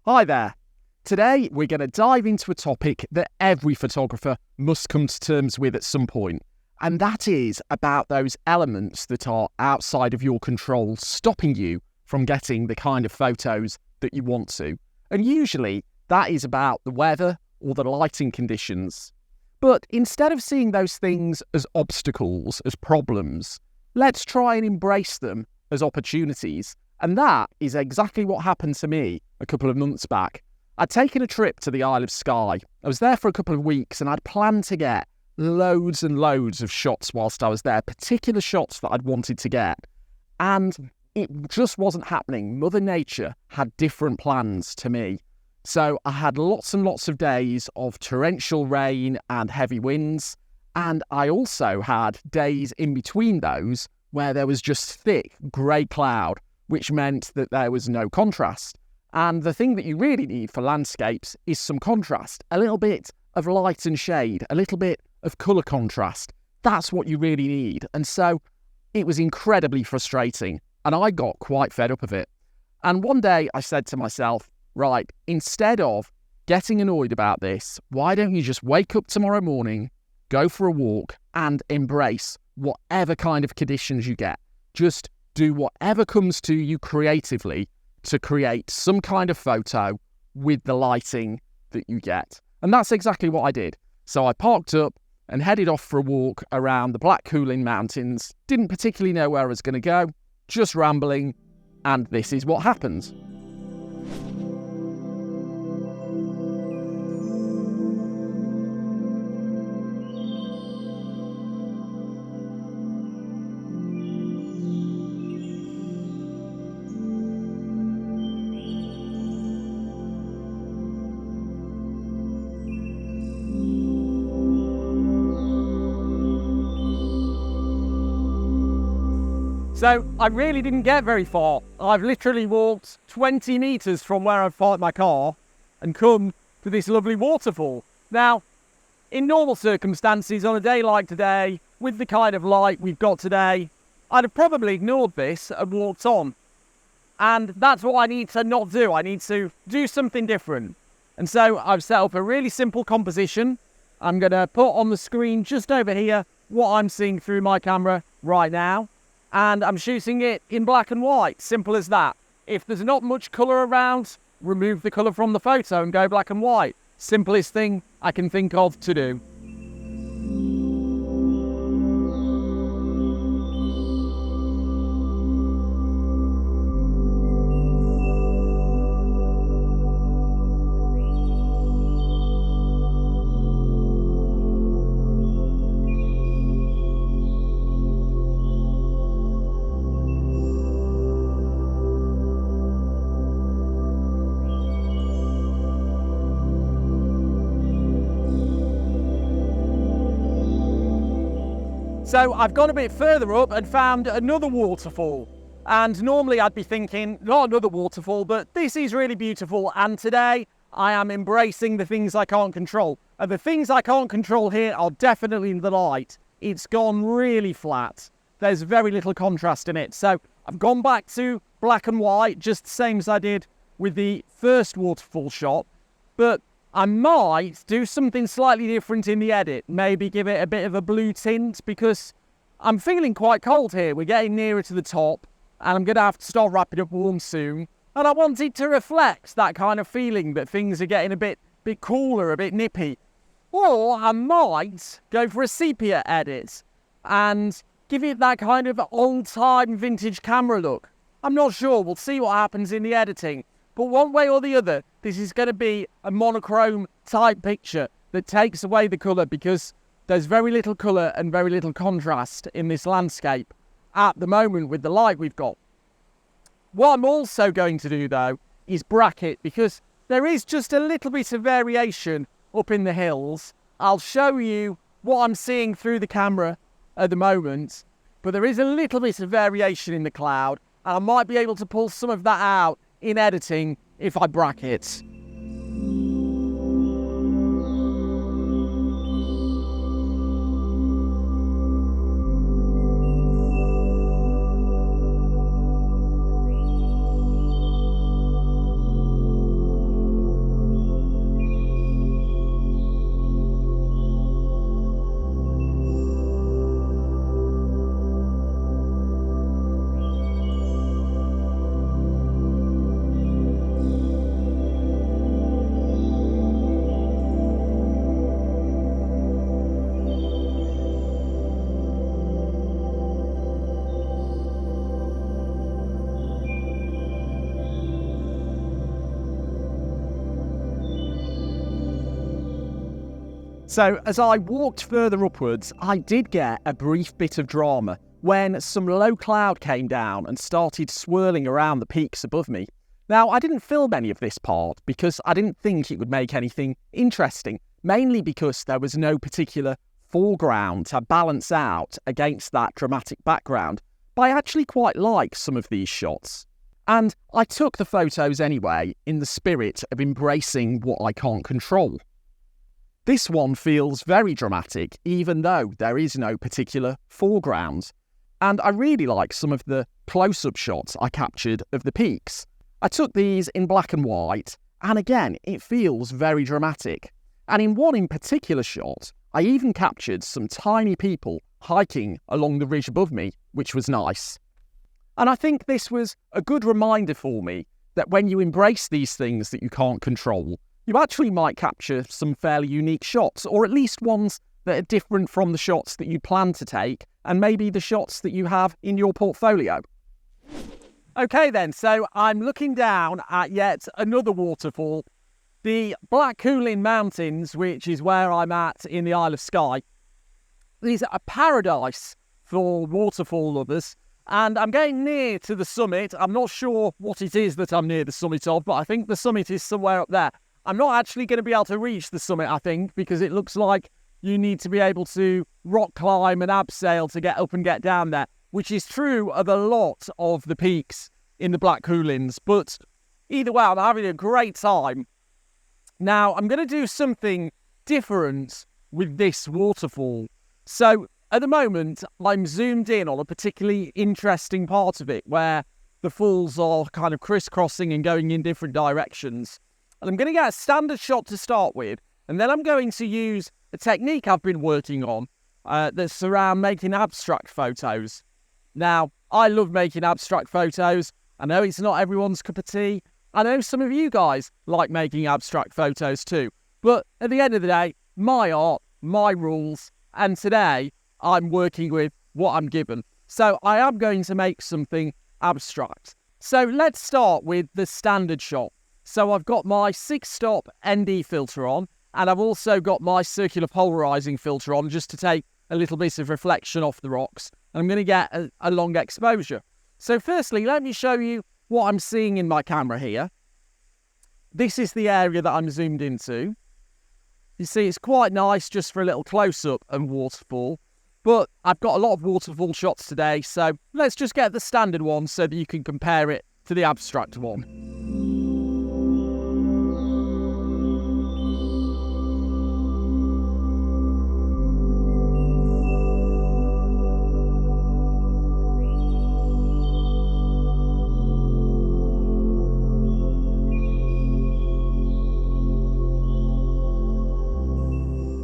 Hi there. Today we're going to dive into a topic that every photographer must come to terms with at some point, and that is about those elements that are outside of your control, stopping you from getting the kind of photos that you want to. And usually that is about the weather or the lighting conditions. But instead of seeing those things as obstacles, as problems, let's try and embrace them as opportunities. And that is exactly what happened to me a couple of months back. I'd taken a trip to the Isle of Skye. I was there for a couple of weeks and I'd planned to get loads and loads of shots whilst I was there, particular shots that I'd wanted to get. And it just wasn't happening. Mother Nature had different plans to me. So I had lots and lots of days of torrential rain and heavy winds. And I also had days in between those where there was just thick grey cloud, which meant that there was no contrast. And the thing that you really need for landscapes is some contrast, a little bit of light and shade, a little bit of colour contrast. That's what you really need. And so it was incredibly frustrating, and I got quite fed up of it. And one day I said to myself, right, instead of getting annoyed about this, why don't you just wake up tomorrow morning, go for a walk, and embrace whatever kind of conditions you get. Just do whatever comes to you creatively to create some kind of photo with the lighting that you get. And that's exactly what I did. So I parked up and headed off for a walk around the Black Cooling Mountains. Didn't particularly know where I was going to go, just rambling, and this is what happened. So I really didn't get very far. I've literally walked 20 metres from where I've parked my car and come to this lovely waterfall. Now, in normal circumstances, on a day like today, with the kind of light we've got today, I'd have probably ignored this and walked on. And that's what I need to not do. I need to do something different. And so I've set up a really simple composition. I'm going to put on the screen just over here what I'm seeing through my camera right now. And I'm shooting it in black and white, simple as that. If there's not much colour around, remove the colour from the photo and go black and white. Simplest thing I can think of to do. So I've gone a bit further up and found another waterfall. And normally I'd be thinking, not another waterfall, but this is really beautiful. And today I am embracing the things I can't control. And the things I can't control here are definitely the light. It's gone really flat. There's very little contrast in it. So I've gone back to black and white, just the same as I did with the first waterfall shot. But I might do something slightly different in the edit, maybe give it a bit of a blue tint, because I'm feeling quite cold here. We're getting nearer to the top and I'm going to have to start wrapping up warm soon. And I want it to reflect that kind of feeling that things are getting a bit cooler, a bit nippy. Or I might go for a sepia edit and give it that kind of old-time vintage camera look. I'm not sure. We'll see what happens in the editing. But one way or the other, this is going to be a monochrome type picture that takes away the colour, because there's very little colour and very little contrast in this landscape at the moment with the light we've got. What I'm also going to do though is bracket, because there is just a little bit of variation up in the hills. I'll show you what I'm seeing through the camera at the moment, but there is a little bit of variation in the cloud, and I might be able to pull some of that out in editing if I bracket. So as I walked further upwards, I did get a brief bit of drama when some low cloud came down and started swirling around the peaks above me. Now, I didn't film any of this part because I didn't think it would make anything interesting, mainly because there was no particular foreground to balance out against that dramatic background. But I actually quite like some of these shots. And I took the photos anyway, in the spirit of embracing what I can't control. This one feels very dramatic, even though there is no particular foreground. And I really like some of the close-up shots I captured of the peaks. I took these in black and white, and again, it feels very dramatic. And in one in particular shot, I even captured some tiny people hiking along the ridge above me, which was nice. And I think this was a good reminder for me that when you embrace these things that you can't control, you actually might capture some fairly unique shots, or at least ones that are different from the shots that you plan to take, and maybe the shots that you have in your portfolio. Okay then, so I'm looking down at yet another waterfall, the Black Coolin Mountains, which is where I'm at in the Isle of Skye. These are a paradise for waterfall lovers, and I'm getting near to the summit. I'm not sure what it is that I'm near the summit of, but I think the summit is somewhere up there. I'm not actually going to be able to reach the summit, I think, because it looks like you need to be able to rock climb and abseil to get up and get down there, which is true of a lot of the peaks in the Black Coolins. But either way, I'm having a great time. Now, I'm going to do something different with this waterfall. So, at the moment, I'm zoomed in on a particularly interesting part of it where the falls are kind of crisscrossing and going in different directions. And I'm going to get a standard shot to start with, and then I'm going to use a technique I've been working on that's around making abstract photos. Now, I love making abstract photos. I know it's not everyone's cup of tea. I know some of you guys like making abstract photos too. But at the end of the day, my art, my rules, and today I'm working with what I'm given. So I am going to make something abstract. So let's start with the standard shot. So I've got my 6-stop ND filter on, and I've also got my circular polarizing filter on just to take a little bit of reflection off the rocks. And I'm going to get a long exposure. So firstly, let me show you what I'm seeing in my camera here. This is the area that I'm zoomed into. You see, it's quite nice just for a little close-up and waterfall. But I've got a lot of waterfall shots today, so let's just get the standard one so that you can compare it to the abstract one.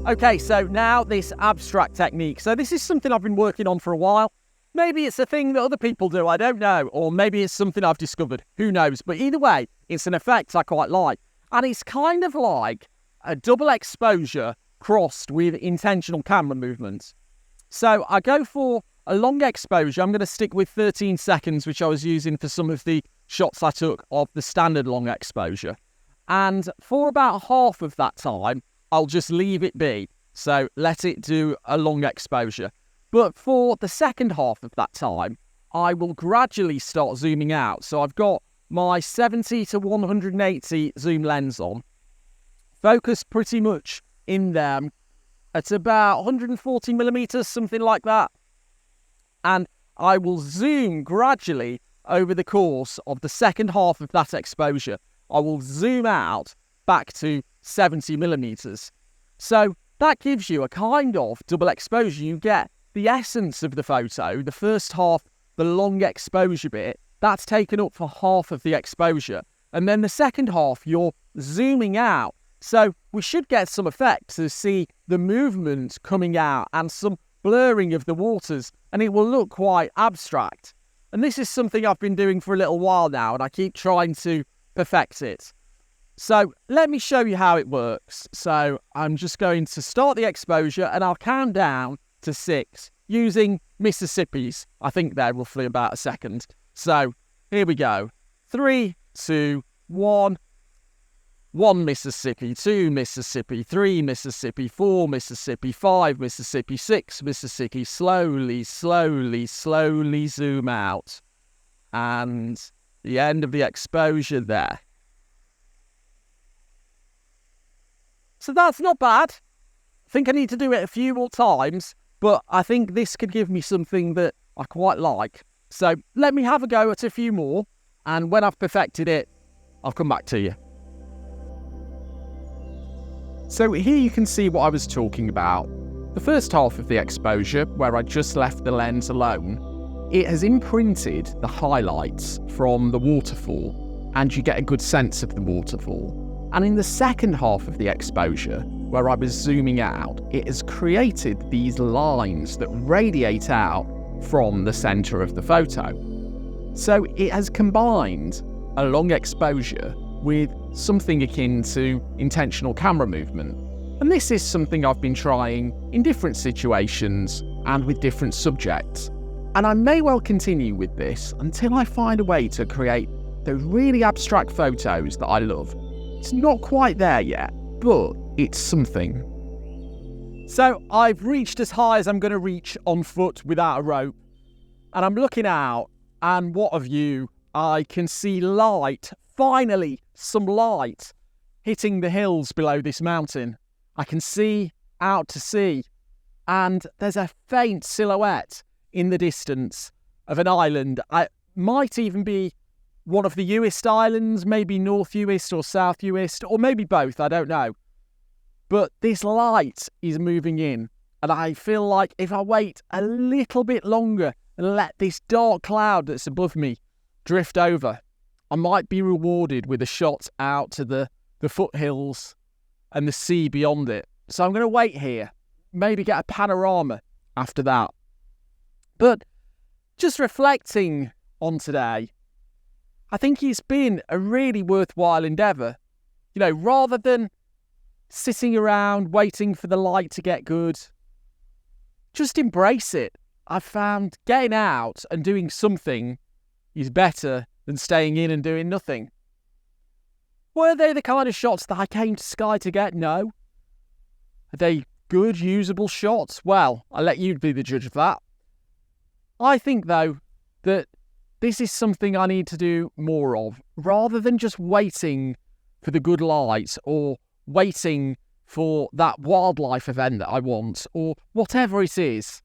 Okay, so now this abstract technique. So this is something I've been working on for a while. Maybe it's a thing that other people do, I don't know. Or maybe it's something I've discovered, who knows. But either way, it's an effect I quite like. And it's kind of like a double exposure crossed with intentional camera movements. So I go for a long exposure. I'm going to stick with 13 seconds, which I was using for some of the shots I took of the standard long exposure. And for about half of that time, I'll just leave it be, so let it do a long exposure. But for the second half of that time, I will gradually start zooming out. So I've got my 70 to 180 zoom lens on, focused pretty much in there at about 140 millimeters, something like that. And I will zoom gradually over the course of the second half of that exposure. I will zoom out back to 70 millimeters. So that gives you a kind of double exposure. You get the essence of the photo, the first half, the long exposure bit, that's taken up for half of the exposure. And then the second half, you're zooming out. So we should get some effect to see the movement coming out and some blurring of the waters, and it will look quite abstract. And this is something I've been doing for a little while now, and I keep trying to perfect it. So let me show you how it works. So I'm just going to start the exposure and I'll count down to 6 using Mississippi's. I think they're roughly about a second. So here we go. 3, 2, 1. 1 Mississippi, 2 Mississippi, 3 Mississippi, 4 Mississippi, 5 Mississippi, 6 Mississippi. Slowly, slowly, slowly zoom out. And the end of the exposure there. So that's not bad. I think I need to do it a few more times, but I think this could give me something that I quite like. So let me have a go at a few more, and when I've perfected it, I'll come back to you. So here you can see what I was talking about. The first half of the exposure, where I just left the lens alone, it has imprinted the highlights from the waterfall, and you get a good sense of the waterfall. And in the second half of the exposure, where I was zooming out, it has created these lines that radiate out from the centre of the photo. So it has combined a long exposure with something akin to intentional camera movement. And this is something I've been trying in different situations and with different subjects. And I may well continue with this until I find a way to create those really abstract photos that I love. It's not quite there yet, but it's something. So I've reached as high as I'm going to reach on foot without a rope. And I'm looking out, and what a view. I can see light, finally some light, hitting the hills below this mountain. I can see out to sea, and there's a faint silhouette in the distance of an island. It might even be one of the Uist Islands, maybe North Uist or South Uist, or maybe both, I don't know. But this light is moving in, and I feel like if I wait a little bit longer and let this dark cloud that's above me drift over, I might be rewarded with a shot out to the foothills and the sea beyond it. So I'm going to wait here, maybe get a panorama after that. But just reflecting on today, I think it's been a really worthwhile endeavour. You know, rather than sitting around waiting for the light to get good, just embrace it. I've found getting out and doing something is better than staying in and doing nothing. Were they the kind of shots that I came to Skye to get? No. Are they good, usable shots? Well, I'll let you be the judge of that. I think, though, that this is something I need to do more of, rather than just waiting for the good light or waiting for that wildlife event that I want, or whatever it is.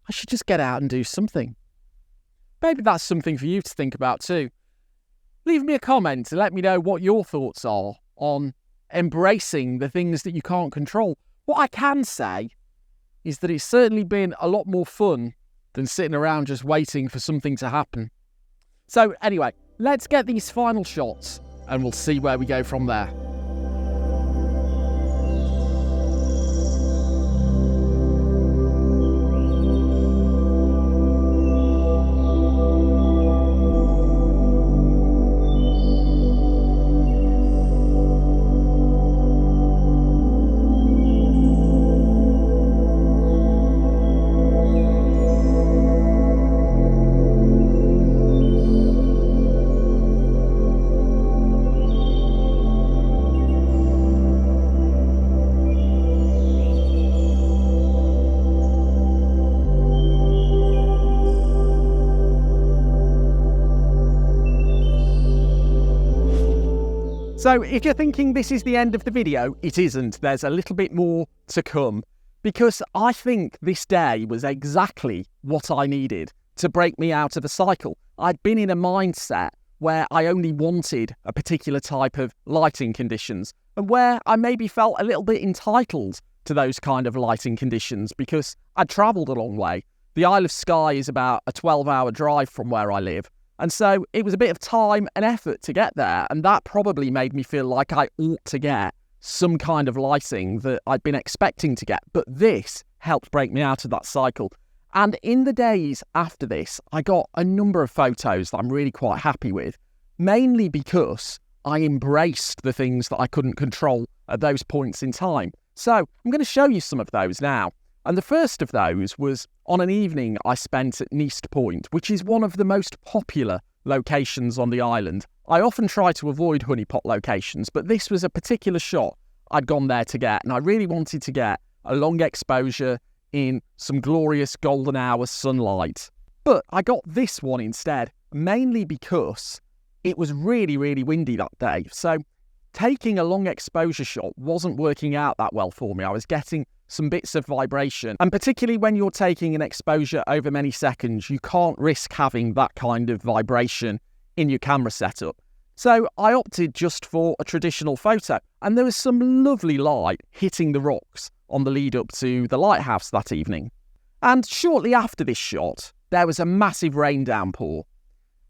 I should just get out and do something. Maybe that's something for you to think about too. Leave me a comment and let me know what your thoughts are on embracing the things that you can't control. What I can say is that it's certainly been a lot more fun than sitting around just waiting for something to happen. So anyway, let's get these final shots and we'll see where we go from there. So if you're thinking this is the end of the video, it isn't. There's a little bit more to come, because I think this day was exactly what I needed to break me out of a cycle. I'd been in a mindset where I only wanted a particular type of lighting conditions, and where I maybe felt a little bit entitled to those kind of lighting conditions because I'd travelled a long way. The Isle of Skye is about a 12-hour drive from where I live. And so it was a bit of time and effort to get there, and that probably made me feel like I ought to get some kind of lighting that I'd been expecting to get. But this helped break me out of that cycle. And in the days after this, I got a number of photos that I'm really quite happy with, mainly because I embraced the things that I couldn't control at those points in time. So I'm going to show you some of those now. And the first of those was on an evening I spent at Neast Point, which is one of the most popular locations on the island. I often try to avoid honeypot locations, but this was a particular shot I'd gone there to get, and I really wanted to get a long exposure in some glorious golden hour sunlight. But I got this one instead, mainly because it was really, really windy that day. So taking a long exposure shot wasn't working out that well for me. I was getting some bits of vibration, and particularly when you're taking an exposure over many seconds, you can't risk having that kind of vibration in your camera setup. So I opted just for a traditional photo, and there was some lovely light hitting the rocks on the lead up to the lighthouse that evening. And shortly after this shot, there was a massive rain downpour.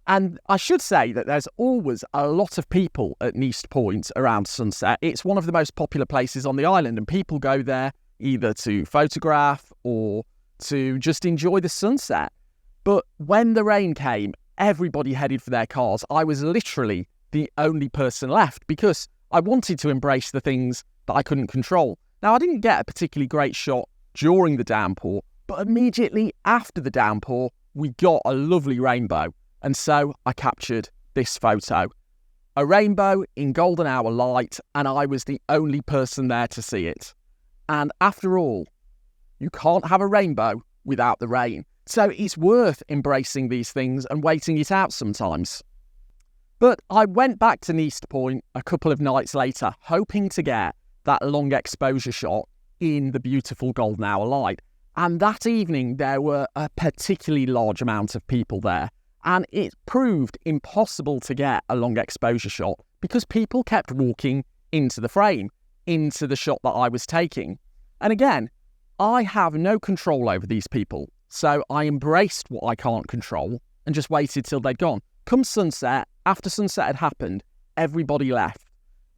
And I should say that there's always a lot of people at Neast Point around sunset. It's one of the most popular places on the island, and people go there either to photograph or to just enjoy the sunset. But when the rain came, everybody headed for their cars. I was literally the only person left because I wanted to embrace the things that I couldn't control. Now, I didn't get a particularly great shot during the downpour, but immediately after the downpour, we got a lovely rainbow. And so I captured this photo. A rainbow in golden hour light, and I was the only person there to see it. And after all, you can't have a rainbow without the rain. So it's worth embracing these things and waiting it out sometimes. But I went back to Neast Point a couple of nights later, hoping to get that long exposure shot in the beautiful golden hour light. And that evening, there were a particularly large amount of people there. And it proved impossible to get a long exposure shot because people kept walking into the frame, into the shot that I was taking. And again, I have no control over these people. So I embraced what I can't control and just waited till they'd gone. Come sunset, after sunset had happened, everybody left.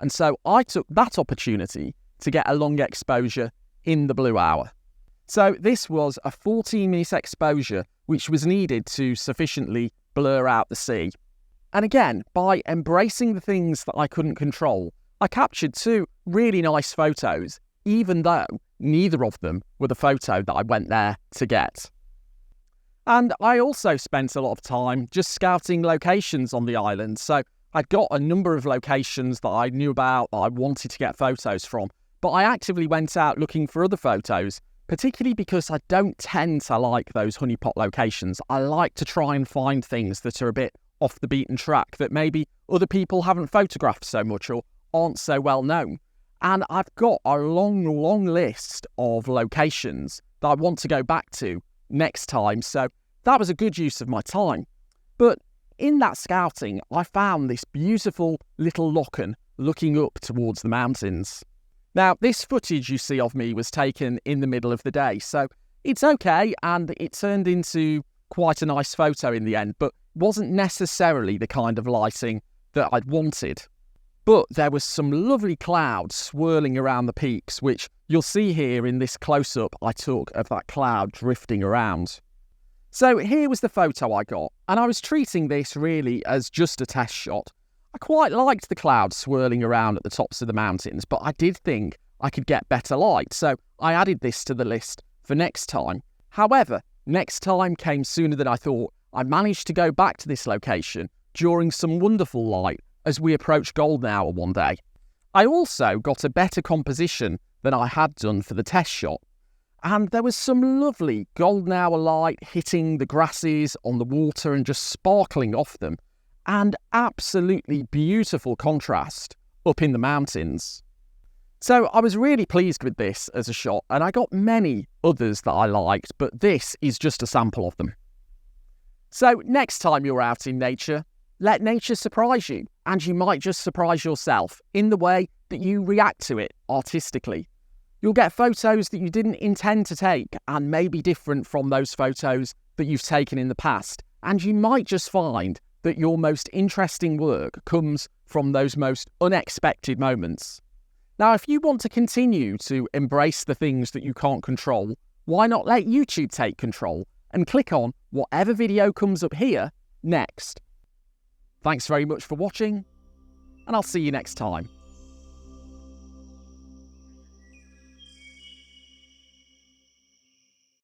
And so I took that opportunity to get a long exposure in the blue hour. So this was a 14-minute exposure which was needed to sufficiently blur out the sea. And again, by embracing the things that I couldn't control, I captured 2 really nice photos, even though neither of them were the photo that I went there to get. And I also spent a lot of time just scouting locations on the island. So I'd got a number of locations that I knew about that I wanted to get photos from, but I actively went out looking for other photos, particularly because I don't tend to like those honeypot locations. I like to try and find things that are a bit off the beaten track, that maybe other people haven't photographed so much or aren't so well known. And I've got a long list of locations that I want to go back to next time, so that was a good use of my time. But in that scouting, I found this beautiful little locken looking up towards the mountains. Now, this footage you see of me was taken in the middle of the day, so it's okay, and it turned into quite a nice photo in the end, but wasn't necessarily the kind of lighting that I'd wanted. But there was some lovely clouds swirling around the peaks, which you'll see here in this close-up I took of that cloud drifting around. So here was the photo I got, and I was treating this really as just a test shot. I quite liked the clouds swirling around at the tops of the mountains, but I did think I could get better light, so I added this to the list for next time. However, next time came sooner than I thought. I managed to go back to this location during some wonderful light as we approached golden hour one day. I also got a better composition than I had done for the test shot, and there was some lovely golden hour light hitting the grasses on the water and just sparkling off them, and absolutely beautiful contrast up in the mountains. So I was really pleased with this as a shot, and I got many others that I liked, but this is just a sample of them. So next time you're out in nature, let nature surprise you, and you might just surprise yourself in the way that you react to it artistically. You'll get photos that you didn't intend to take and may be different from those photos that you've taken in the past, and you might just find that your most interesting work comes from those most unexpected moments. Now, if you want to continue to embrace the things that you can't control, why not let YouTube take control and click on whatever video comes up here next. Thanks very much for watching, and I'll see you next time.